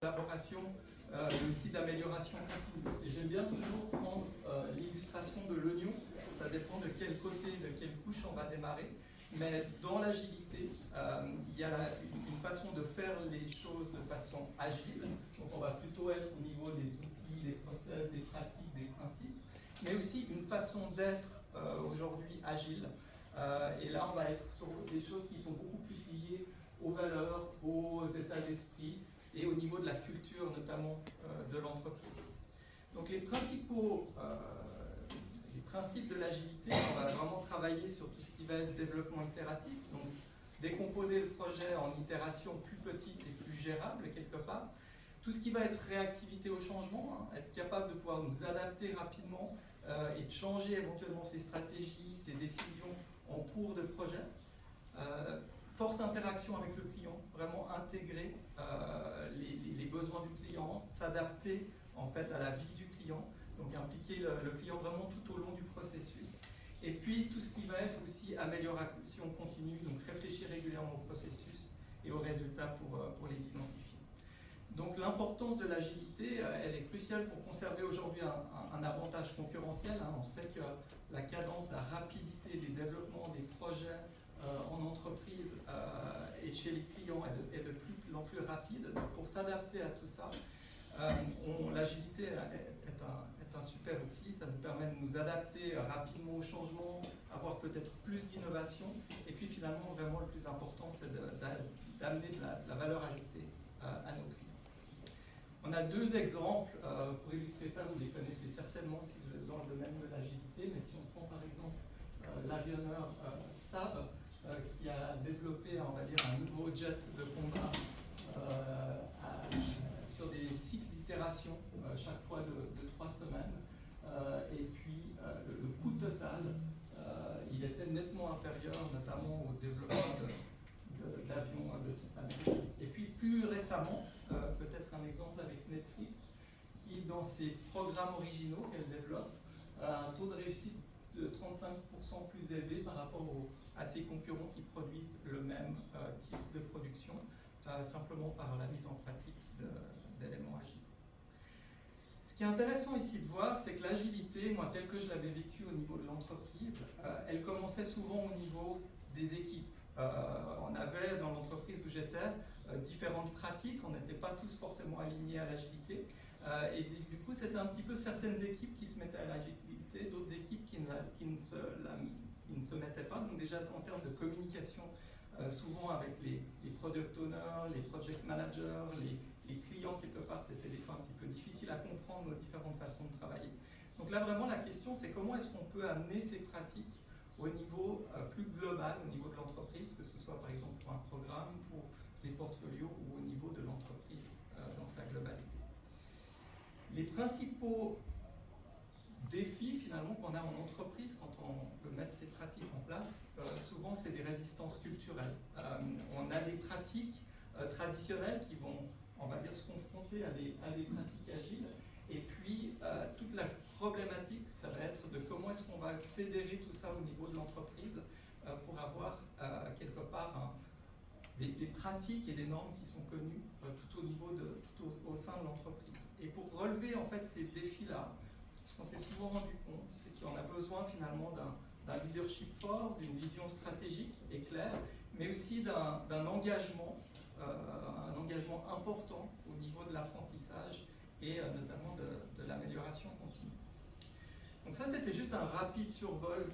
d'élaboration mais aussi d'amélioration continue. Et j'aime bien toujours prendre l'illustration de l'oignon. Ça dépend de quel côté, de quelle couche on va démarrer. Mais dans l'agilité, il y a une façon de faire les choses de façon agile. Donc on va plutôt être au niveau des outils, des process, des pratiques, des principes. Mais aussi une façon d'être aujourd'hui agile. Et là, on va être sur des choses qui sont beaucoup plus liées aux valeurs, aux états d'esprit et au niveau de la culture, notamment de l'entreprise. Donc les principes de l'agilité, on va vraiment travailler sur tout ce qui va être développement itératif, donc décomposer le projet en itérations plus petites et plus gérables quelque part. Tout ce qui va être réactivité au changement, être capable de pouvoir nous adapter rapidement et de changer éventuellement ses stratégies, ses décisions en cours de projet. Forte interaction avec le client, vraiment intégrer les besoins du client, s'adapter en fait à la vie du client, donc impliquer le client vraiment tout au long du processus. Et puis tout ce qui va être aussi amélioration continue, donc réfléchir régulièrement au processus et aux résultats pour les identifier. Donc l'importance de l'agilité, elle est cruciale pour conserver aujourd'hui un avantage concurrentiel. On sait que la cadence, la rapidité des développements des projets en entreprise et chez les clients est de plus en plus rapide. Donc pour s'adapter à tout ça, l'agilité est un super outil. Ça nous permet de nous adapter rapidement aux changements, avoir peut-être plus d'innovation. Et puis finalement, vraiment le plus important, c'est d'amener de la valeur ajoutée à nos clients. On a deux exemples pour illustrer ça, vous les connaissez certainement si vous êtes dans le domaine de l'agilité, mais si on prend par exemple l'avionneur Saab, qui a développé, on va dire, un nouveau jet de combat sur des cycles d'itération chaque fois de 3 semaines. Et puis le coût total, il était nettement inférieur, notamment au développement d'avions de type américain. Et puis plus récemment, peut-être un exemple avec Netflix, qui dans ses programmes originaux qu'elle développe, a un taux de réussite de 35% plus élevé par rapport à ses concurrents qui produisent le même type de production, simplement par la mise en pratique d'éléments agiles. Ce qui est intéressant ici de voir, c'est que l'agilité, moi telle que je l'avais vécue au niveau de l'entreprise, elle commençait souvent au niveau des équipes. On avait dans l'entreprise où j'étais différentes pratiques, on n'était pas tous forcément alignés à l'agilité, et du coup c'était un petit peu certaines équipes qui se mettaient à l'agilité, d'autres équipes qui ne se mettaient pas. Donc déjà en termes de communication, souvent avec les product owners, les project managers, les clients quelque part, c'était des fois un petit peu difficile à comprendre nos différentes façons de travailler. Donc là vraiment la question c'est comment est-ce qu'on peut amener ces pratiques au niveau plus global, au niveau de l'entreprise, que ce soit par exemple pour un programme, pour des portfolios ou au niveau de l'entreprise dans sa globalité. Les principaux défis finalement qu'on a en entreprise quand on veut mettre ces pratiques en place, souvent c'est des résistances culturelles. On a des pratiques traditionnelles qui vont, on va dire, se confronter à des pratiques agiles. Et puis, toute la problématique, ça va être de comment est-ce qu'on va fédérer tout ça au niveau de l'entreprise pour avoir quelque part des pratiques et des normes qui sont connues tout au sein de l'entreprise. Et pour relever en fait ces défis-là, ce qu'on s'est souvent rendu compte, c'est qu'on a besoin finalement d'un leadership fort, d'une vision stratégique et claire, mais aussi d'un engagement, un engagement important au niveau de l'apprentissage et notamment de l'amélioration continue. Donc ça, c'était juste un rapide survol